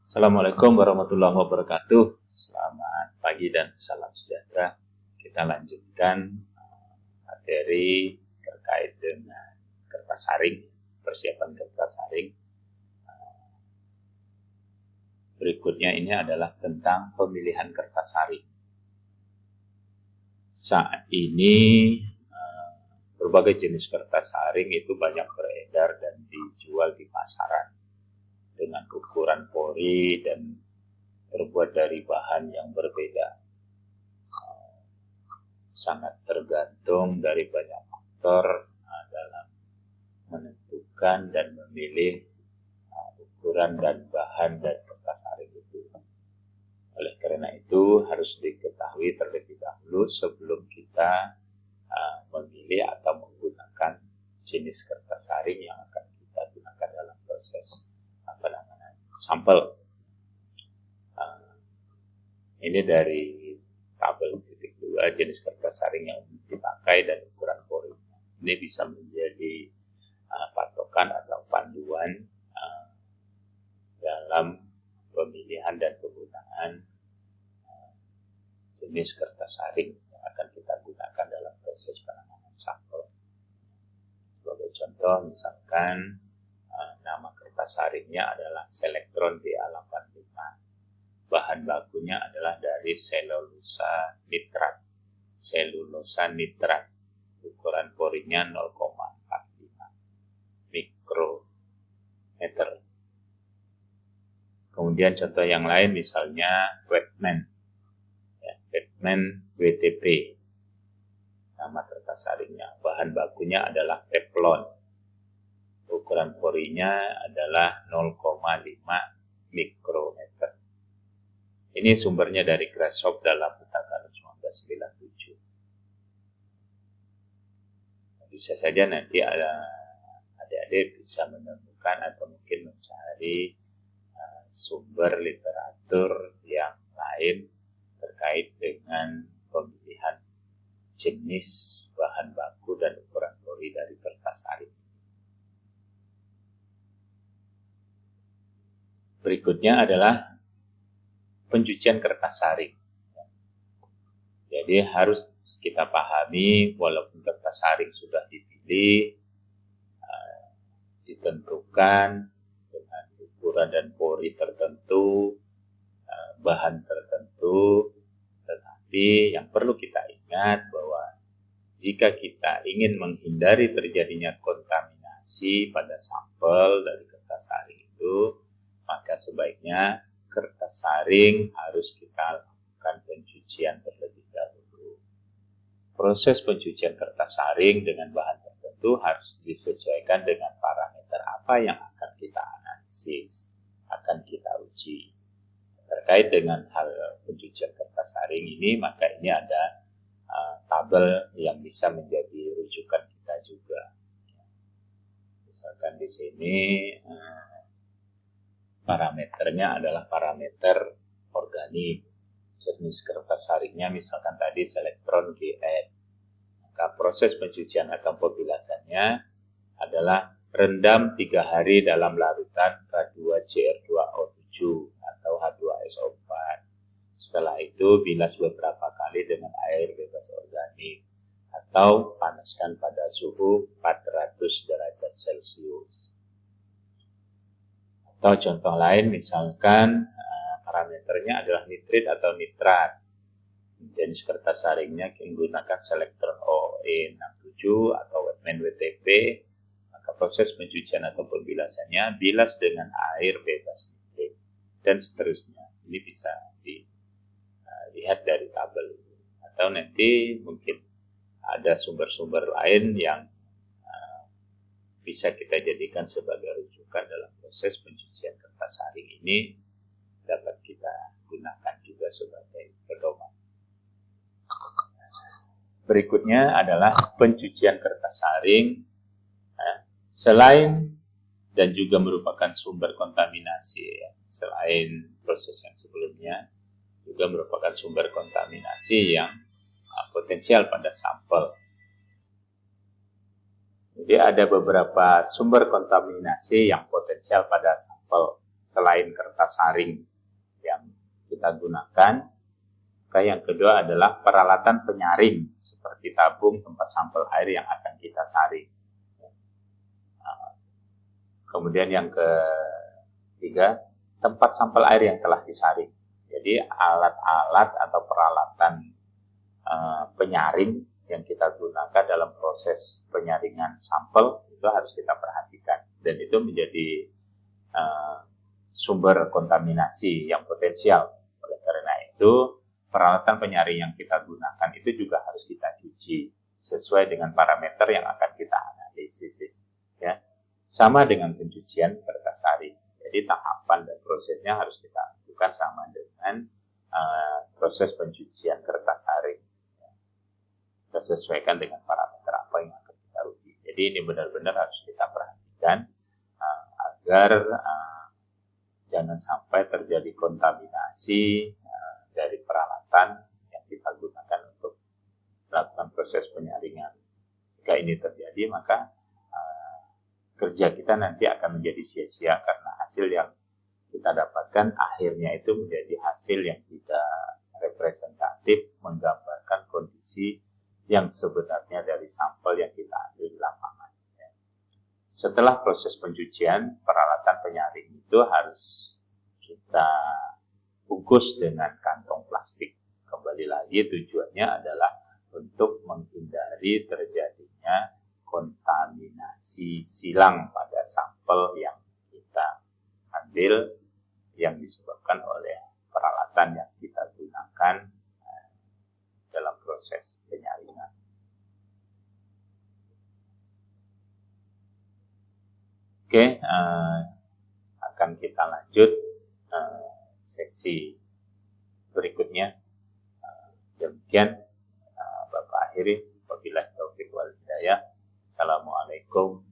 Assalamualaikum warahmatullahi wabarakatuh. Selamat pagi dan salam sejahtera. Kita lanjutkan materi terkait dengan kertas saring, persiapan kertas saring. Berikutnya ini adalah tentang pemilihan kertas saring. Saat ini berbagai jenis kertas saring itu banyak beredar dan dijual di pasaran dengan ukuran pori dan terbuat dari bahan yang berbeda. Sangat tergantung dari banyak faktor dalam menentukan dan memilih ukuran dan bahan dan kertas saring itu. Oleh karena itu harus diketahui terlebih dahulu sebelum kita memilih atau menggunakan jenis kertas saring yang akan kita gunakan dalam proses sampel. Ini dari tabel titik 2 jenis kertas saring yang dipakai dan ukuran porinya. Ini bisa menjadi patokan atau panduan dalam pemilihan dan penggunaan jenis kertas saring yang akan kita gunakan dalam proses penanganan sampel. Sebagai contoh, misalkan nama kertas saringnya adalah Selectron DA85. Bahan bakunya adalah dari selulosa nitrat. Ukuran porinya 0,45 mikrometer. Kemudian contoh yang lain misalnya Wetman WTP. Nama kertas saringnya. Bahan bakunya adalah Teflon. Ukuran porinya adalah 0,5 mikrometer. Ini sumbernya dari Grashof dalam Pustaka 1997. Bisa saja nanti adik-adik bisa menemukan atau mungkin mencari sumber literatur yang lain terkait dengan pemilihan jenis bahan baku dan ukuran pori dari kertas saring. Berikutnya adalah pencucian kertas saring. Jadi harus kita pahami walaupun kertas saring sudah dipilih, ditentukan dengan ukuran dan pori tertentu, bahan tertentu, tetapi yang perlu kita ingat bahwa jika kita ingin menghindari terjadinya kontaminasi pada sampel dari kertas saring itu, maka sebaiknya kertas saring harus kita lakukan pencucian terlebih dahulu. Proses pencucian kertas saring dengan bahan tertentu harus disesuaikan dengan parameter apa yang akan kita analisis, akan kita uji. Terkait dengan hal pencucian kertas saring ini, maka ini ada tabel yang bisa menjadi rujukan kita juga. Misalkan di sini parameternya adalah parameter organik. Jenis kertas saringnya misalkan tadi Selectron GN. Maka proses pencucian atau pembilasannya adalah rendam 3 hari dalam larutan K2CR2O7 atau H2SO4. Setelah itu bilas beberapa kali dengan air bebas organik atau panaskan pada suhu 400 derajat Celcius. Atau contoh lain misalkan parameternya adalah nitrit atau nitrat. Jenis kertas saringnya menggunakan Selectron OE67 atau Wetman WTP. Maka proses pencucian atau pembilasannya bilas dengan air bebas nitrit dan seterusnya. Ini bisa dilihat dari tabel ini. Atau nanti mungkin ada sumber-sumber lain yang bisa kita jadikan sebagai rujukan dalam proses pencucian kertas saring ini, dapat kita gunakan juga sebagai pedoman. Berikutnya adalah pencucian kertas saring. Selain dan juga merupakan sumber kontaminasi, selain proses yang sebelumnya, juga merupakan sumber kontaminasi yang potensial pada sampel. Jadi ada beberapa sumber kontaminasi yang potensial pada sampel. selain kertas saring yang kita gunakan, maka yang kedua adalah peralatan penyaring seperti tabung, tempat sampel air yang akan kita saring. Kemudian yang ketiga, tempat sampel air yang telah disaring. Jadi alat-alat atau peralatan penyaring yang kita gunakan dalam proses penyaringan sampel itu harus kita perhatikan, dan itu menjadi sumber kontaminasi yang potensial. Oleh karena itu, peralatan penyaring yang kita gunakan itu juga harus kita cuci sesuai dengan parameter yang akan kita analisis. Ya, sama dengan pencucian kertas saring. Jadi tahapan dan prosesnya harus kita lakukan sama dengan proses pencucian kertas saring. Kita sesuaikan dengan parameter apa yang akan kita uji. Jadi ini benar-benar harus kita perhatikan agar jangan sampai terjadi kontaminasi dari peralatan yang kita gunakan untuk melakukan proses penyaringan. Jika ini terjadi, maka kerja kita nanti akan menjadi sia-sia karena hasil yang kita dapatkan akhirnya itu menjadi hasil yang tidak representatif, menggambarkan kondisi yang sebenarnya dari sampel yang kita ambil di lapangan. Setelah proses pencucian, peralatan penyaring itu harus kita bungkus dengan kantong plastik. Kembali lagi tujuannya adalah untuk menghindari terjadinya kontaminasi silang pada sampel yang kita ambil yang disebabkan oleh peralatan yang kita gunakan dalam proses penyaringan. Oke, akan kita lanjut sesi berikutnya. Demikian Bapak akhiri. Wabillahi taufiq wal hidayah. Assalamualaikum